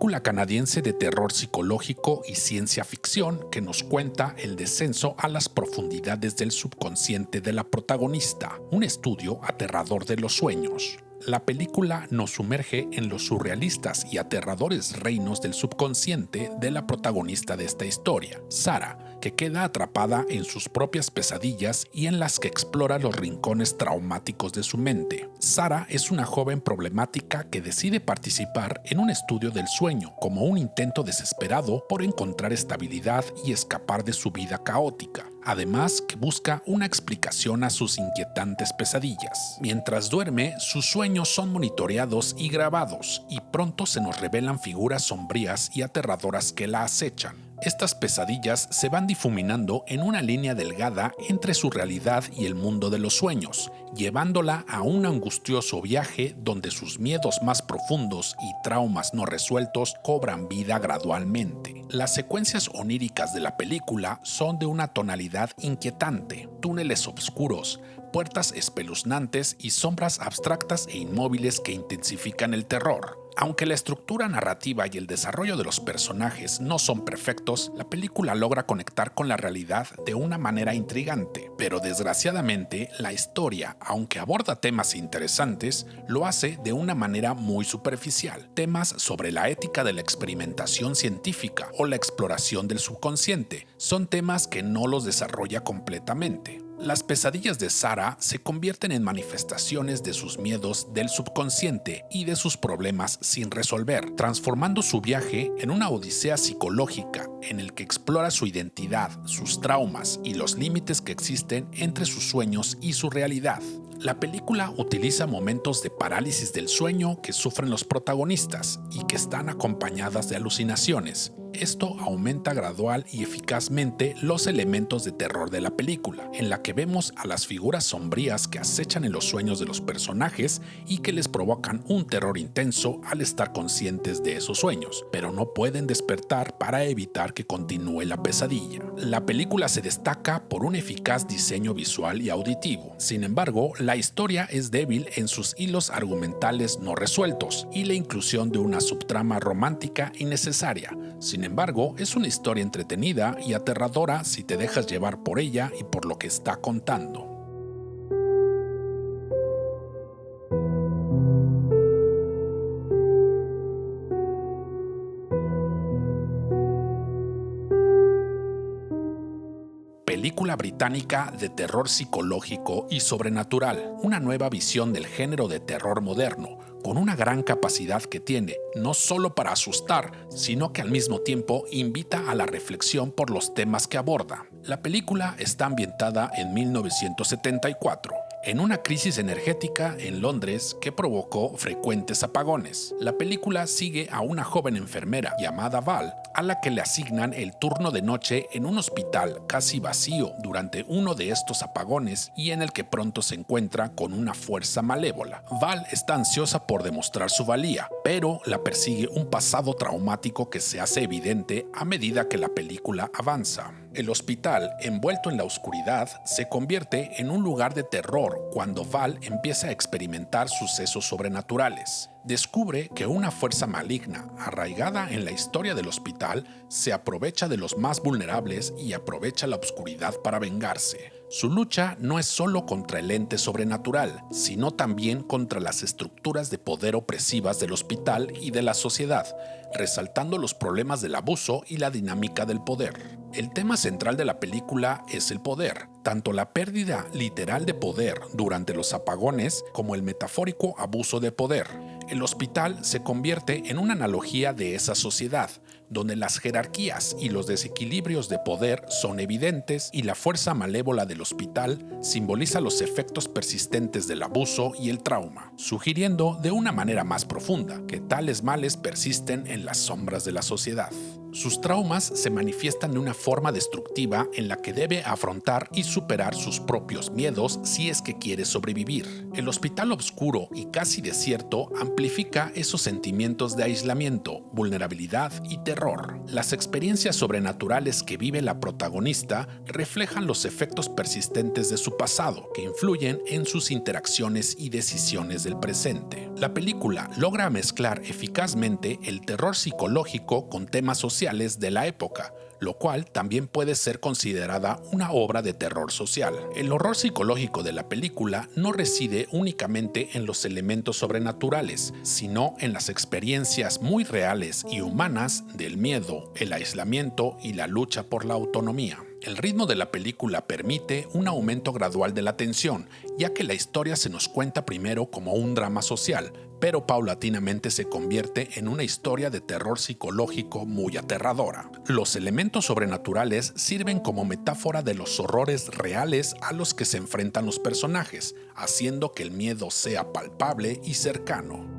película canadiense de terror psicológico y ciencia ficción que nos cuenta el descenso a las profundidades del subconsciente de la protagonista, un estudio aterrador de los sueños. La película nos sumerge en los surrealistas y aterradores reinos del subconsciente de la protagonista de esta historia, Sarah, que queda atrapada en sus propias pesadillas y en las que explora los rincones traumáticos de su mente. Sarah es una joven problemática que decide participar en un estudio del sueño como un intento desesperado por encontrar estabilidad y escapar de su vida caótica. Además, que busca una explicación a sus inquietantes pesadillas. Mientras duerme, sus sueños son monitoreados y grabados, y pronto se nos revelan figuras sombrías y aterradoras que la acechan. Estas pesadillas se van difuminando en una línea delgada entre su realidad y el mundo de los sueños, llevándola a un angustioso viaje donde sus miedos más profundos y traumas no resueltos cobran vida gradualmente. Las secuencias oníricas de la película son de una tonalidad inquietante, túneles oscuros, puertas espeluznantes y sombras abstractas e inmóviles que intensifican el terror. Aunque la estructura narrativa y el desarrollo de los personajes no son perfectos, la película logra conectar con la realidad de una manera intrigante, pero desgraciadamente la historia, aunque aborda temas interesantes, lo hace de una manera muy superficial. Temas sobre la ética de la experimentación científica o la exploración del subconsciente son temas que no los desarrolla completamente. Las pesadillas de Sarah se convierten en manifestaciones de sus miedos del subconsciente y de sus problemas sin resolver, transformando su viaje en una odisea psicológica en el que explora su identidad, sus traumas y los límites que existen entre sus sueños y su realidad. La película utiliza momentos de parálisis del sueño que sufren los protagonistas y que están acompañadas de alucinaciones. Esto aumenta gradual y eficazmente los elementos de terror de la película, en la que vemos a las figuras sombrías que acechan en los sueños de los personajes y que les provocan un terror intenso al estar conscientes de esos sueños, pero no pueden despertar para evitar que continúe la pesadilla. La película se destaca por un eficaz diseño visual y auditivo. Sin embargo, la historia es débil en sus hilos argumentales no resueltos y la inclusión de una subtrama romántica innecesaria. Sin embargo, es una historia entretenida y aterradora si te dejas llevar por ella y por lo que está contando. Película británica de terror psicológico y sobrenatural, una nueva visión del género de terror moderno, con una gran capacidad que tiene, no solo para asustar, sino que al mismo tiempo invita a la reflexión por los temas que aborda. La película está ambientada en 1974. En una crisis energética en Londres que provocó frecuentes apagones. La película sigue a una joven enfermera llamada Val, a la que le asignan el turno de noche en un hospital casi vacío durante uno de estos apagones y en el que pronto se encuentra con una fuerza malévola. Val está ansiosa por demostrar su valía, pero la persigue un pasado traumático que se hace evidente a medida que la película avanza. El hospital, envuelto en la oscuridad, se convierte en un lugar de terror cuando Val empieza a experimentar sucesos sobrenaturales. Descubre que una fuerza maligna, arraigada en la historia del hospital, se aprovecha de los más vulnerables y aprovecha la oscuridad para vengarse. Su lucha no es solo contra el ente sobrenatural, sino también contra las estructuras de poder opresivas del hospital y de la sociedad, resaltando los problemas del abuso y la dinámica del poder. El tema central de la película es el poder, tanto la pérdida literal de poder durante los apagones como el metafórico abuso de poder. El hospital se convierte en una analogía de esa sociedad, donde las jerarquías y los desequilibrios de poder son evidentes y la fuerza malévola del hospital simboliza los efectos persistentes del abuso y el trauma, sugiriendo de una manera más profunda que tales males persisten en las sombras de la sociedad. Sus traumas se manifiestan de una forma destructiva en la que debe afrontar y superar sus propios miedos si es que quiere sobrevivir. El hospital oscuro y casi desierto amplifica esos sentimientos de aislamiento, vulnerabilidad y terror. Las experiencias sobrenaturales que vive la protagonista reflejan los efectos persistentes de su pasado, que influyen en sus interacciones y decisiones del presente. La película logra mezclar eficazmente el terror psicológico con temas sociales de la época, lo cual también puede ser considerada una obra de terror social. El horror psicológico de la película no reside únicamente en los elementos sobrenaturales, sino en las experiencias muy reales y humanas del miedo, el aislamiento y la lucha por la autonomía. El ritmo de la película permite un aumento gradual de la tensión, ya que la historia se nos cuenta primero como un drama social, pero paulatinamente se convierte en una historia de terror psicológico muy aterradora. Los elementos sobrenaturales sirven como metáfora de los horrores reales a los que se enfrentan los personajes, haciendo que el miedo sea palpable y cercano.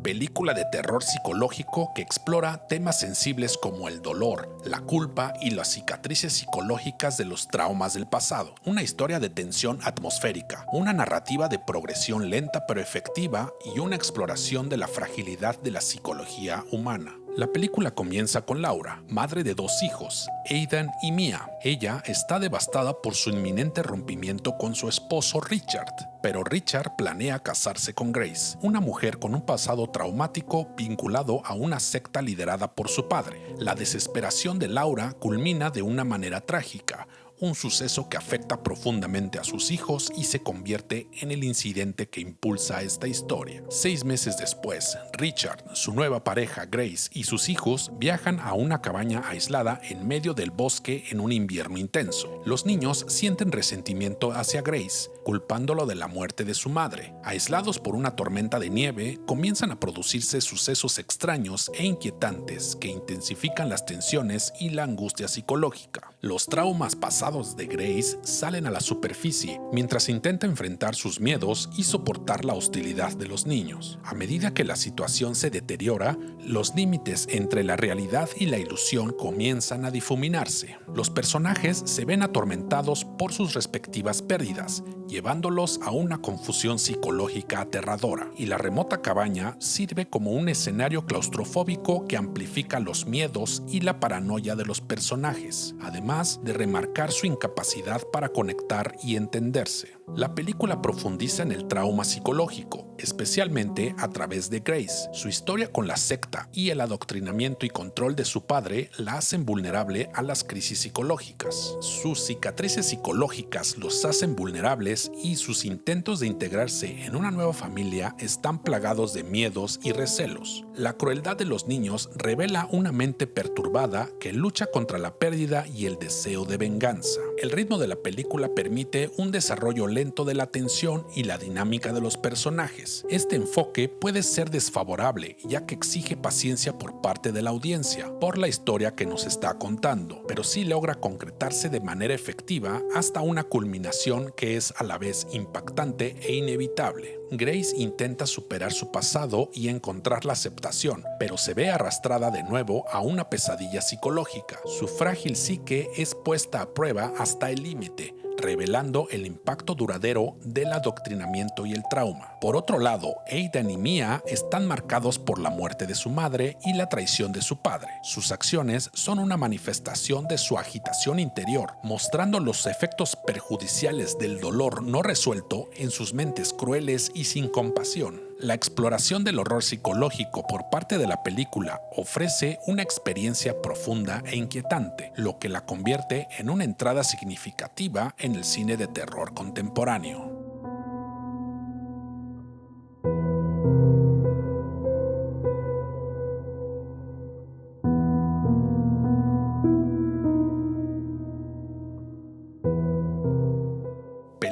Película de terror psicológico que explora temas sensibles como el dolor, la culpa y las cicatrices psicológicas de los traumas del pasado. Una historia de tensión atmosférica, una narrativa de progresión lenta pero efectiva y una exploración de la fragilidad de la psicología humana. La película comienza con Laura, madre de 2 hijos, Aidan y Mia. Ella está devastada por su inminente rompimiento con su esposo Richard, pero Richard planea casarse con Grace, una mujer con un pasado traumático vinculado a una secta liderada por su padre. La desesperación de Laura culmina de una manera trágica, un suceso que afecta profundamente a sus hijos y se convierte en el incidente que impulsa esta historia. 6 meses después, Richard, su nueva pareja Grace y sus hijos viajan a una cabaña aislada en medio del bosque en un invierno intenso. Los niños sienten resentimiento hacia Grace, culpándolo de la muerte de su madre. Aislados por una tormenta de nieve, comienzan a producirse sucesos extraños e inquietantes que intensifican las tensiones y la angustia psicológica. Los traumas pasados de Grace salen a la superficie mientras intenta enfrentar sus miedos y soportar la hostilidad de los niños. A medida que la situación se deteriora, los límites entre la realidad y la ilusión comienzan a difuminarse. Los personajes se ven atormentados por sus respectivas pérdidas, llevándolos a una confusión psicológica aterradora, y la remota cabaña sirve como un escenario claustrofóbico que amplifica los miedos y la paranoia de los personajes, además de remarcar su incapacidad para conectar y entenderse. La película profundiza en el trauma psicológico, especialmente a través de Grace. Su historia con la secta y el adoctrinamiento y control de su padre la hacen vulnerable a las crisis psicológicas. Sus cicatrices psicológicas los hacen vulnerables y sus intentos de integrarse en una nueva familia están plagados de miedos y recelos. La crueldad de los niños revela una mente perturbada que lucha contra la pérdida y el deseo de venganza. El ritmo de la película permite un desarrollo lento de la tensión y la dinámica de los personajes. Este enfoque puede ser desfavorable, ya que exige paciencia por parte de la audiencia por la historia que nos está contando, pero sí logra concretarse de manera efectiva hasta una culminación que es a la vez impactante e inevitable. Grace intenta superar su pasado y encontrar la aceptación, pero se ve arrastrada de nuevo a una pesadilla psicológica. Su frágil psique es puesta a prueba hasta el límite, revelando el impacto duradero del adoctrinamiento y el trauma. Por otro lado, Aidan y Mia están marcados por la muerte de su madre y la traición de su padre. Sus acciones son una manifestación de su agitación interior, mostrando los efectos perjudiciales del dolor no resuelto en sus mentes crueles y sin compasión. La exploración del horror psicológico por parte de la película ofrece una experiencia profunda e inquietante, lo que la convierte en una entrada significativa en el cine de terror contemporáneo.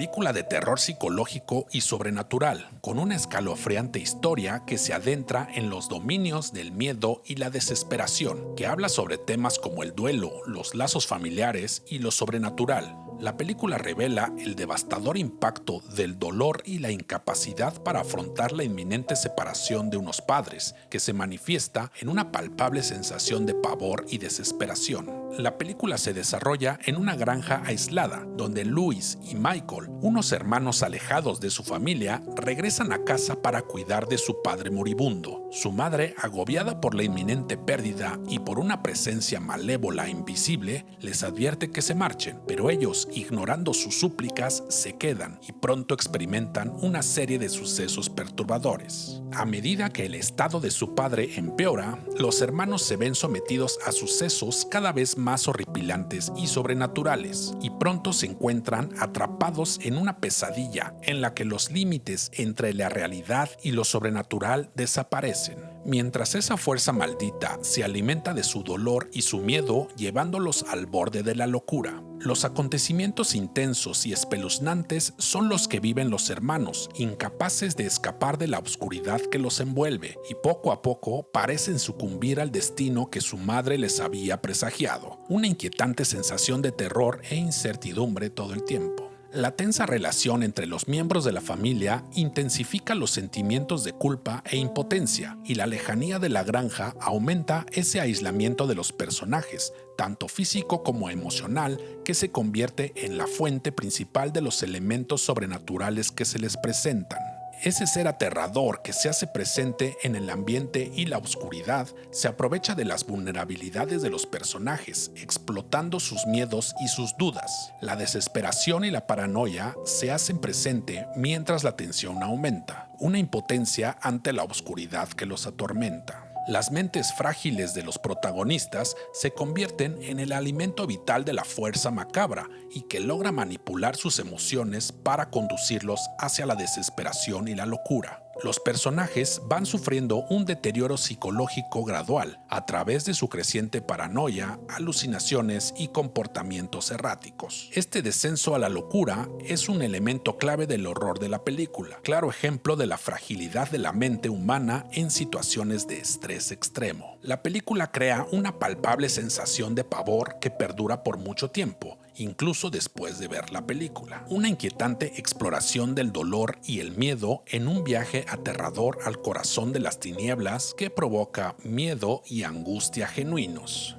película de terror psicológico y sobrenatural, con una escalofriante historia que se adentra en los dominios del miedo y la desesperación, que habla sobre temas como el duelo, los lazos familiares y lo sobrenatural. La película revela el devastador impacto del dolor y la incapacidad para afrontar la inminente separación de unos padres, que se manifiesta en una palpable sensación de pavor y desesperación. La película se desarrolla en una granja aislada, donde Louis y Michael, unos hermanos alejados de su familia, regresan a casa para cuidar de su padre moribundo. Su madre, agobiada por la inminente pérdida y por una presencia malévola e invisible, les advierte que se marchen, pero ellos, ignorando sus súplicas, se quedan y pronto experimentan una serie de sucesos perturbadores. A medida que el estado de su padre empeora, los hermanos se ven sometidos a sucesos cada vez más horripilantes y sobrenaturales, y pronto se encuentran atrapados en una pesadilla en la que los límites entre la realidad y lo sobrenatural desaparecen. Mientras esa fuerza maldita se alimenta de su dolor y su miedo, llevándolos al borde de la locura. Los acontecimientos intensos y espeluznantes son los que viven los hermanos, incapaces de escapar de la oscuridad que los envuelve, y poco a poco parecen sucumbir al destino que su madre les había presagiado. Una inquietante sensación de terror e incertidumbre todo el tiempo. La tensa relación entre los miembros de la familia intensifica los sentimientos de culpa e impotencia, y la lejanía de la granja aumenta ese aislamiento de los personajes, tanto físico como emocional, que se convierte en la fuente principal de los elementos sobrenaturales que se les presentan. Ese ser aterrador que se hace presente en el ambiente y la oscuridad se aprovecha de las vulnerabilidades de los personajes, explotando sus miedos y sus dudas. La desesperación y la paranoia se hacen presente mientras la tensión aumenta, una impotencia ante la oscuridad que los atormenta. Las mentes frágiles de los protagonistas se convierten en el alimento vital de la fuerza macabra y que logra manipular sus emociones para conducirlos hacia la desesperación y la locura. Los personajes van sufriendo un deterioro psicológico gradual a través de su creciente paranoia, alucinaciones y comportamientos erráticos. Este descenso a la locura es un elemento clave del horror de la película, claro ejemplo de la fragilidad de la mente humana en situaciones de estrés extremo. La película crea una palpable sensación de pavor que perdura por mucho tiempo, incluso después de ver la película. Una inquietante exploración del dolor y el miedo en un viaje aterrador al corazón de las tinieblas que provoca miedo y angustia genuinos.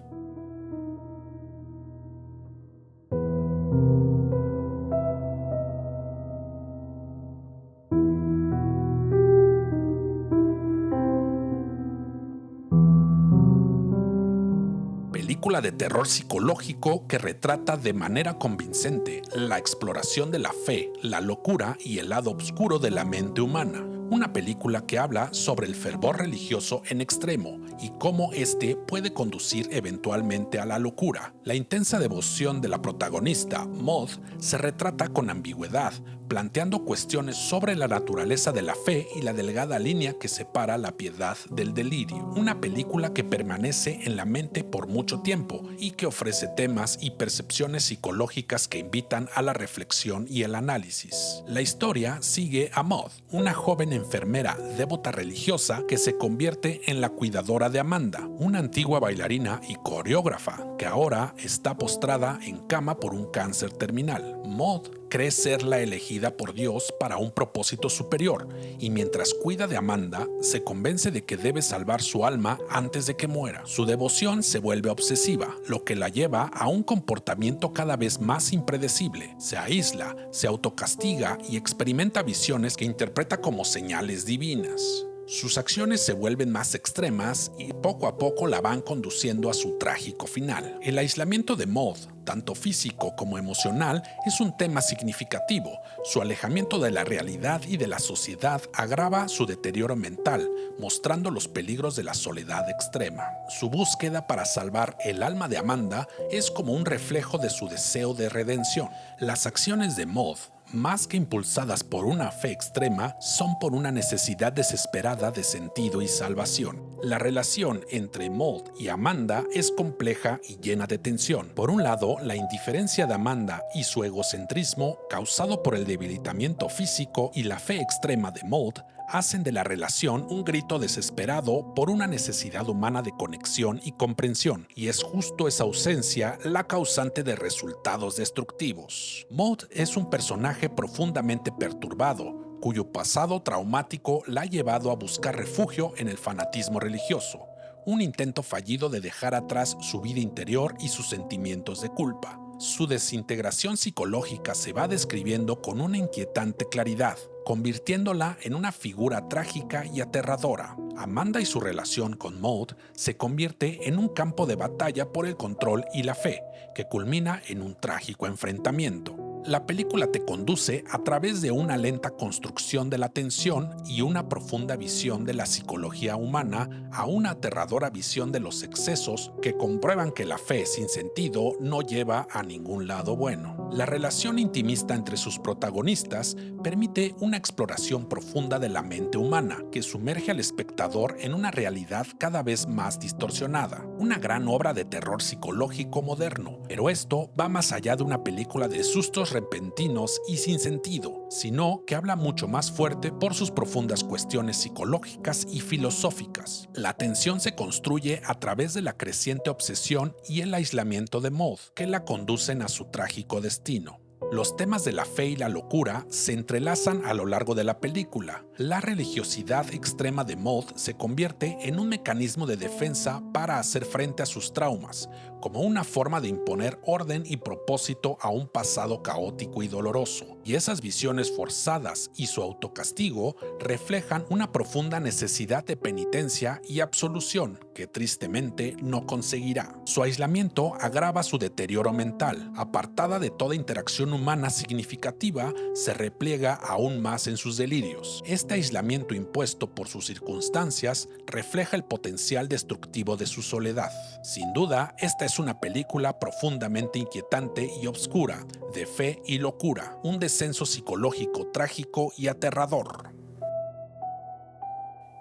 Película de terror psicológico que retrata de manera convincente la exploración de la fe, la locura y el lado oscuro de la mente humana. Una película que habla sobre el fervor religioso en extremo y cómo este puede conducir eventualmente a la locura. La intensa devoción de la protagonista, Maud, se retrata con ambigüedad, planteando cuestiones sobre la naturaleza de la fe y la delgada línea que separa la piedad del delirio. Una película que permanece en la mente por mucho tiempo y que ofrece temas y percepciones psicológicas que invitan a la reflexión y el análisis. La historia sigue a Maud, una joven enfermera devota religiosa que se convierte en la cuidadora de Amanda, una antigua bailarina y coreógrafa que ahora está postrada en cama por un cáncer terminal. Maud cree ser la elegida por Dios para un propósito superior, y mientras cuida de Amanda, se convence de que debe salvar su alma antes de que muera. Su devoción se vuelve obsesiva, lo que la lleva a un comportamiento cada vez más impredecible. Se aísla, se autocastiga y experimenta visiones que interpreta como señales divinas. Sus acciones se vuelven más extremas y poco a poco la van conduciendo a su trágico final. El aislamiento de Maud, tanto físico como emocional, es un tema significativo. Su alejamiento de la realidad y de la sociedad agrava su deterioro mental, mostrando los peligros de la soledad extrema. Su búsqueda para salvar el alma de Amanda es como un reflejo de su deseo de redención. Las acciones de Maud, más que impulsadas por una fe extrema, son por una necesidad desesperada de sentido y salvación. La relación entre Maud y Amanda es compleja y llena de tensión. Por un lado, la indiferencia de Amanda y su egocentrismo, causado por el debilitamiento físico y la fe extrema de Maud, hacen de la relación un grito desesperado por una necesidad humana de conexión y comprensión, y es justo esa ausencia la causante de resultados destructivos. Maud es un personaje profundamente perturbado, cuyo pasado traumático la ha llevado a buscar refugio en el fanatismo religioso, un intento fallido de dejar atrás su vida interior y sus sentimientos de culpa. Su desintegración psicológica se va describiendo con una inquietante claridad, convirtiéndola en una figura trágica y aterradora. Amanda y su relación con Maud se convierte en un campo de batalla por el control y la fe, que culmina en un trágico enfrentamiento. La película te conduce a través de una lenta construcción de la tensión y una profunda visión de la psicología humana a una aterradora visión de los excesos que comprueban que la fe sin sentido no lleva a ningún lado bueno. La relación intimista entre sus protagonistas permite una exploración profunda de la mente humana que sumerge al espectador en una realidad cada vez más distorsionada. Una gran obra de terror psicológico moderno, pero esto va más allá de una película de sustos repentinos y sin sentido, sino que habla mucho más fuerte por sus profundas cuestiones psicológicas y filosóficas. La tensión se construye a través de la creciente obsesión y el aislamiento de Maud, que la conducen a su trágico destino. Los temas de la fe y la locura se entrelazan a lo largo de la película. La religiosidad extrema de Maud se convierte en un mecanismo de defensa para hacer frente a sus traumas, como una forma de imponer orden y propósito a un pasado caótico y doloroso. Y esas visiones forzadas y su autocastigo reflejan una profunda necesidad de penitencia y absolución que tristemente no conseguirá. Su aislamiento agrava su deterioro mental. Apartada de toda interacción humana significativa, se repliega aún más en sus delirios. Este aislamiento impuesto por sus circunstancias refleja el potencial destructivo de su soledad. Sin duda, esta es una película profundamente inquietante y obscura, de fe y locura, un descenso psicológico trágico y aterrador.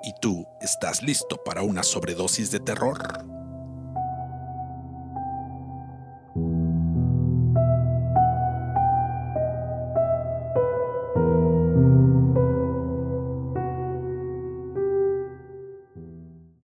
¿Y tú estás listo para una sobredosis de terror?